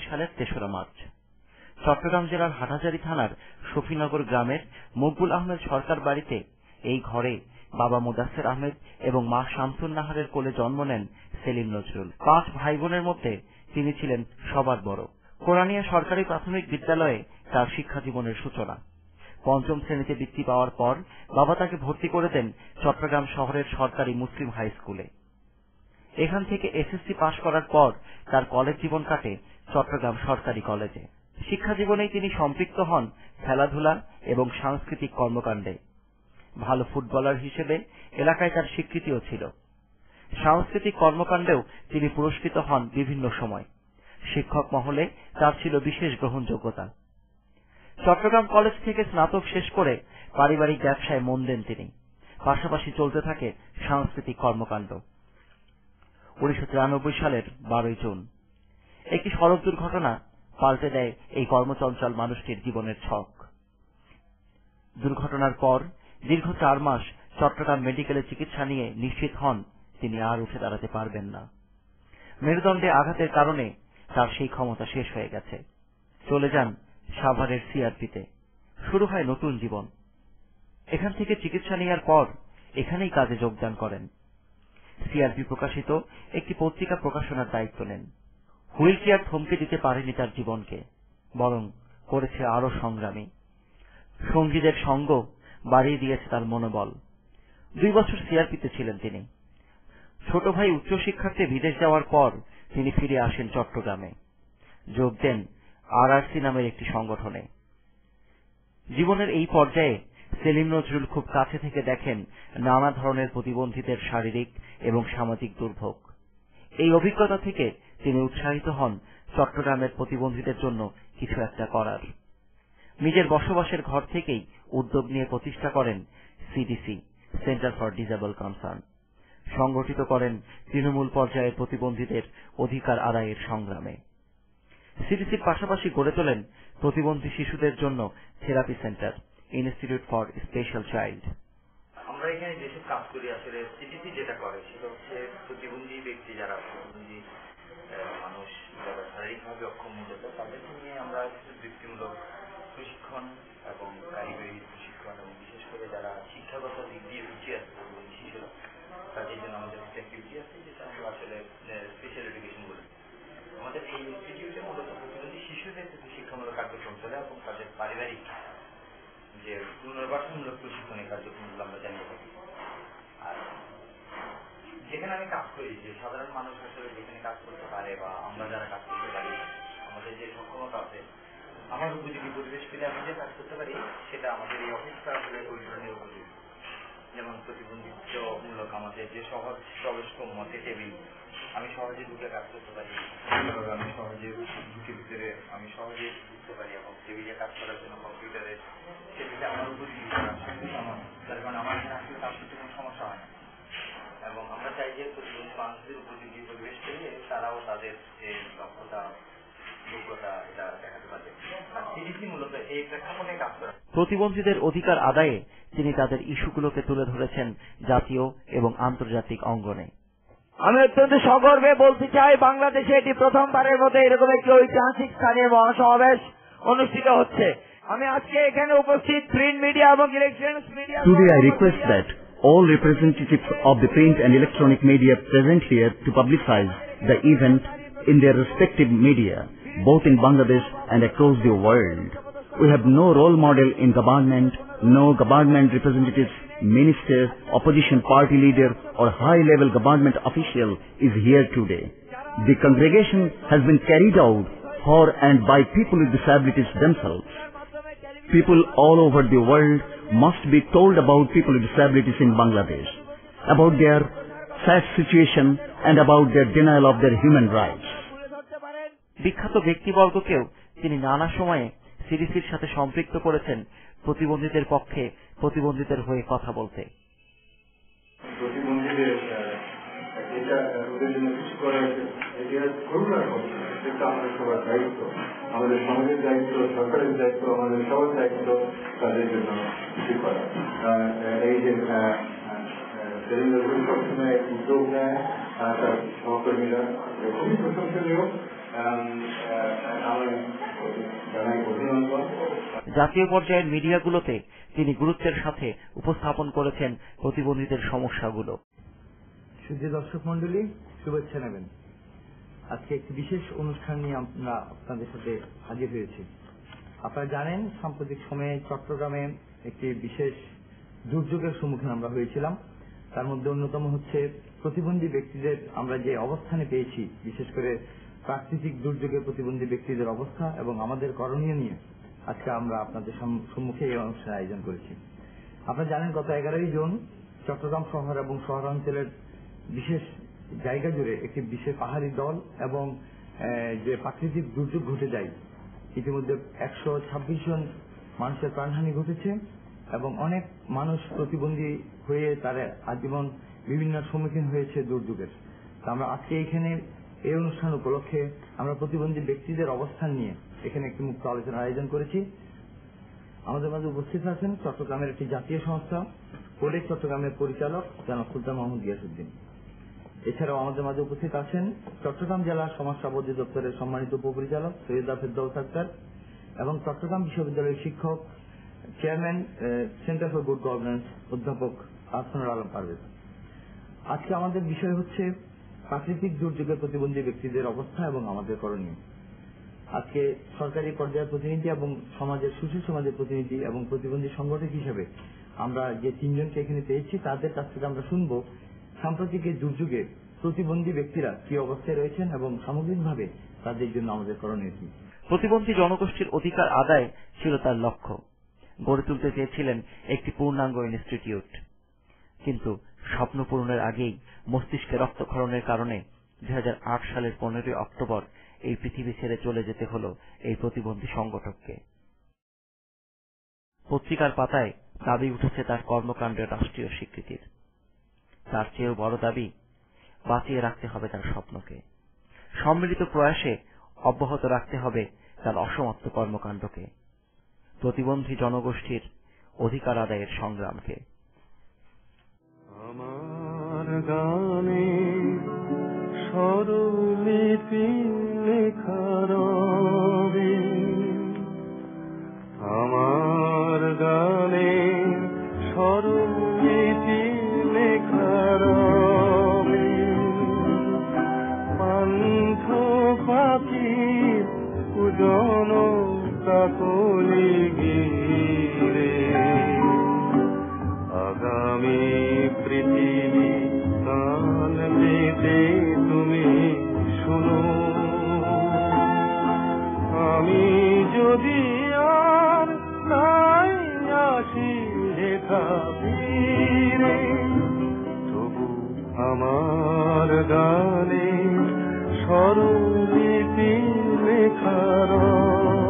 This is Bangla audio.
সালের ৩রা মার্চ চট্টগ্রাম জেলার হাটহাজারী থানার শফিনগর গ্রামের মকবুল আহমেদ সরকার বাড়িতে এই ঘরে বাবা মুদাসসির আহমেদ এবং মা শামসুন নাহারের কোলে জন্ম নেন সেলিম নজরুল। ৫ ভাই বোনের মধ্যে তিনি ছিলেন সবার বড়। কোরানিয়া সরকারি প্রাথমিক বিদ্যালয়ে তার শিক্ষা জীবনের সূচনা। পঞ্চম শ্রেণীতে বৃত্তি পাওয়ার পর বাবা তাকে ভর্তি করে দেন চট্টগ্রাম শহরের সরকারি মুসলিম হাই স্কুলে। এখান থেকে এসএসসি পাশ করার পর তার কলেজ জীবন কাটে চট্টগ্রাম সরকারি কলেজে। শিক্ষা জীবনেই তিনি সম্পৃক্ত হন খেলাধুলা এবং সাংস্কৃতিক কর্মকাণ্ডে। ভালো ফুটবলার হিসেবে এলাকায় তার স্বীকৃতিও ছিল। সাংস্কৃতিক কর্মকাণ্ডেও তিনি পুরস্কৃত হন বিভিন্ন সময়। শিক্ষক মহলে তার ছিল বিশেষ গ্রহণযোগ্যতা। চট্টগ্রাম কলেজ থেকে স্নাতক শেষ করে পারিবারিক ব্যবসায় মন দেন তিনি। পাশাপাশি চলতে থাকে সাংস্কৃতিক কর্মকাণ্ড। ১৯৯৩ সালের ১২ জুন একটি সড়ক দুর্ঘটনা পাল্টে দেয় এই কর্মচঞ্চল মানুষটির জীবনের ছক। দুর্ঘটনার পর দীর্ঘ ৪ মাস চট্টগ্রাম মেডিকেলে চিকিৎসা নিয়ে নিশ্চিত হন তিনি আর উঠে দাঁড়াতে পারবেন না। মেরুদণ্ডে আঘাতের কারণে তার সেই ক্ষমতা শেষ হয়ে গেছে। চলে যান সাভারের সিআরপিতে। শুরু হয় নতুন জীবন। এখান থেকে চিকিৎসা নেওয়ার পর এখানেই কাজে যোগদান করেন। সিআরপি প্রকাশিত একটি পত্রিকা প্রকাশনার দায়িত্ব নেন। হুইল চেয়ার থমকে দিতে পারেনি তার জীবনকে, বরং করেছে আরো সংগ্রামী। সঙ্গীদের সঙ্গ বাড়িয়ে দিয়েছে তার মনোবল। ২ বছর সিআরপিতে ছিলেন তিনি। ছোট ভাই উচ্চশিক্ষার্থে বিদেশ যাওয়ার পর তিনি ফিরে আসেন চট্টগ্রামে। যোগ দেন আরআরসি নামের একটি সংগঠনে। জীবনের এই পর্যায়ে সেলিম নজরুল খুব কাছে থেকে দেখেন নানা ধরনের প্রতিবন্ধীদের শারীরিক এবং সামাজিক দুর্ভোগ। এই অভিজ্ঞতা থেকে তিনি উৎসাহিত হন চট্টগ্রামের প্রতিবন্ধীদের জন্য কিছু একটা করার। নিজের বসবাসের ঘর থেকেই উদ্যোগ নিয়ে প্রতিষ্ঠা করেন CDC, centre for disable concern. সংগঠিত করেন তৃণমূল পর্যায়ের প্রতিবন্ধীদের অধিকার আদায়ের সংগ্রামে। সিডিসির পাশাপাশি গড়ে তোলেন প্রতিবন্ধী শিশুদের জন্য therapy centre, institute for special child. আমরা এখানে যেসব কাজ করি, আসলে সিডিসি যেটা করে সেটা হচ্ছে প্রতিবন্ধী ব্যক্তি যারা প্রতিবন্ধী মানুষ যারা শারীরিকভাবে অক্ষম হয়ে যেত তাদেরকে নিয়ে আমরা কিছু বৃত্তিমূলক প্রশিক্ষণ এবং কারিগরি প্রশিক্ষণ এবং বিশেষ করে যারা শিক্ষাগত দিক দিয়ে পিছিয়ে আছে প্রতিবন্ধী শিশুরা তাদের জন্য আমাদের একটা অ্যাক্টিভিটি আছে যেটা আমরা আসলে স্পেশাল এডুকেশন বলি। আমাদের এই ইনস্টিটিউটে মূলত প্রতিবন্ধী শিশুদের কিছু শিক্ষামূলক কার্যক্রম চলে এবং তাদের পারিবারিক যে পুনর্বাসনমূলক প্রশিক্ষণের কার্যক্রমগুলো আমরা জানিয়ে থাকি। আর যেখানে আমি কাজ করি, যে সাধারণ মানুষ আসলে যেখানে কাজ করতে পারে বা আমরা যারা কাজ করতে পারি, আমাদের যে সক্ষমতা আছে, আমার উপযোগী পরিবেশ পেলে আমি যে কাজ করতে পারি সেটা আমাদের এই অফিসটা আসলে ওই ধরনের উপযোগী। যেমন প্রতিবন্ধিত্বমূলক আমাদের যে সহজ প্রবেশ মতে টেবিল, আমি সহজে ঢুকে কাজ করতে পারি, আমি সহজে ঢুকে ভিতরে আমি সহজে ঢুকতে পারি এবং টেবিলে কাজ করার জন্য কম্পিউটারে টেবিলে আমার উপযোগী করা আমার, তার কারণে আমার এখানে আসলে কাজ করতে কোনো সমস্যা হয় না। এবং আমরা চাই যে প্রতিবন্ধী মানুষদের উপযোগী পরিবেশ পেলে তারাও তাদের যে দক্ষতা যোগ্যতা এটা দেখাতে পারবে। আর সিডিসি মূলত এই প্রেক্ষাপটে কাজ করে। প্রতিবন্ধীদের অধিকার আদায়ে তিনি তাদের ইস্যুগুলোকে তুলে ধরেছেন জাতীয় এবং আন্তর্জাতিক অঙ্গনে। আমি অত্যন্ত সগর্বে বলতে চাই, বাংলাদেশে এটি প্রথমবারের মতো এরকম একটি ঐতিহাসিক স্থানীয় মহাসমাবেশ অনুষ্ঠিত হচ্ছে। আমি আজকে এখানে উপস্থিত প্রিন্ট মিডিয়া এবং electronics media. Today I request that all representatives of the print and electronic media present here to publicize the event in their respective media, both in Bangladesh and across the world. We have no role model in government, no government representatives, minister, opposition party leader or high-level government official is here today. The congregation has been carried out for and by people with disabilities themselves. People all over the world must be told about people with disabilities in Bangladesh, about their sad situation and about their denial of their human rights. বিখ্যাত ব্যক্তিবর্গকেও তিনি নানা সময়ে সিডিসির সাথে সম্পৃক্ত করেছেন প্রতিবন্ধীদের পক্ষে প্রতিবন্ধীদের হয়ে কথা বলতে। প্রতিবন্ধীদের এটা ওদের জন্য কিছু করার এটা করুণার কথা, এটা আমাদের সবার দায়িত্ব, আমাদের সমাজের দায়িত্ব, সরকারের দায়িত্ব, আমাদের সবার দায়িত্ব তাদের জন্য কিছু করা। এই যে সবসময় উদ্যোগ নেয় তার সহকর্মীরা খুবই প্রশংসনীয়, আমি জানাই অভিনন্দন। জাতীয় পর্যায়ের মিডিয়াগুলোতে তিনি গুরুত্বের সাথে উপস্থাপন করেছেন প্রতিবন্ধীদের সমস্যাগুলো। সুধী দর্শক মন্ডলী, শুভেচ্ছা নেবেন। আজকে একটি বিশেষ অনুষ্ঠান নিয়ে আমরা আপনাদের সাথে হাজির হয়েছি। আপনারা জানেন, সাম্প্রতিক সময়ে চট্টগ্রামে একটি বিশেষ দুর্যোগের সম্মুখীন আমরা হয়েছিলাম। তার মধ্যে অন্যতম হচ্ছে প্রতিবন্ধী ব্যক্তিদের আমরা যে অবস্থানে পেয়েছি, বিশেষ করে প্রাকৃতিক দুর্যোগে প্রতিবন্ধী ব্যক্তিদের অবস্থা এবং আমাদের করণীয় নিয়ে আজকে আমরা আপনাদের সম্মুখে এই অনুষ্ঠানের আয়োজন করেছি। আপনারা জানেন, গত 11ই জুন চট্টগ্রাম শহর এবং শহরাঞ্চলের বিশেষ জায়গা জুড়ে একটি বিশেষ পাহাড়ি দল এবং যে প্রাকৃতিক দুর্যোগ ঘটে যায়, ইতিমধ্যে 126 জন মানুষের প্রাণহানি ঘটেছে এবং অনেক মানুষ প্রতিবন্ধী হয়ে তারা আজীবন বিভিন্ন সম্মুখীন হয়েছে দুর্যোগের। আমরা আজকে এখানে এই অনুষ্ঠান উপলক্ষে আমরা প্রতিবন্ধী ব্যক্তিদের অবস্থান নিয়ে এখানে একটি মুক্ত আলোচনার আয়োজন করেছি। আমাদের মাঝে উপস্থিত আছেন চট্টগ্রামের একটি জাতীয় সংস্থা কোডেক চট্টগ্রামের পরিচালক জনাব সুলতান মাহমুদ গিয়াসউদ্দিন। এছাড়াও আমাদের মাঝে উপস্থিত আছেন চট্টগ্রাম জেলা সমাজসেবা অধিদপ্তরের সম্মানিত উপপরিচালক সৈয়দা ফেরদৌস আক্তার এবং চট্টগ্রাম বিশ্ববিদ্যালয়ের শিক্ষক chairman centre for good governance অধ্যাপক আহসানুল আলম পারভেজ। আজকে আমাদের বিষয় হচ্ছে প্রাকৃতিক দুর্যোগে প্রতিবন্ধী ব্যক্তিদের অবস্থা এবং আমাদের করণীয়। আজকে সরকারি পর্যায়ের প্রতিনিধি এবং সমাজের সুশীল সমাজের প্রতিনিধি এবং প্রতিবন্ধী সংগঠক হিসেবে আমরা যে 3 জনকে এখানে পেয়েছি, তাদের কাছ থেকে আমরা শুনব সাম্প্রতিক এই দুর্যোগে প্রতিবন্ধী ব্যক্তিরা কি অবস্থায় রয়েছেন এবং সামগ্রিকভাবে তাদের জন্য আমাদের করণীয় কি। প্রতিবন্ধী জনগোষ্ঠীর অধিকার আদায় ছিল তার লক্ষ্য। গড়ে তুলতে চেয়েছিলেন একটি পূর্ণাঙ্গ ইনস্টিটিউট, কিন্তু স্বপ্ন পূরণের আগেই মস্তিষ্কে রক্তক্ষরণের কারণে 2008 সালের 15 অক্টোবর এই পৃথিবী ছেড়ে চলে যেতে হল এই প্রতিবন্ধী সংগঠককে। পত্রিকার পাতায় দাবি উঠেছে তার কর্মকাণ্ডের রাষ্ট্রীয় স্বীকৃতির। তার চেয়েও বড় দাবি, বাঁচিয়ে রাখতে হবে তার স্বপ্নকে, সম্মিলিত প্রয়াসে অব্যাহত রাখতে হবে তার অসমাপ্ত কর্মকাণ্ডকে, প্রতিবন্ধী জনগোষ্ঠীর অধিকার আদায়ের সংগ্রামকে। আমার গানে স্বরলিপি লেখা রবে, আমার গানে স্বরলিপি লেখা রবে, পান্থ পাখির পূজন কাকলি গিরে, আগামী পৃথিবী কান পেতে তুমি শোনো, আমি যদি আর তাই আসি দেখা ফিরে, তবু আমার গানে স্বরলিপি লেখা রবে।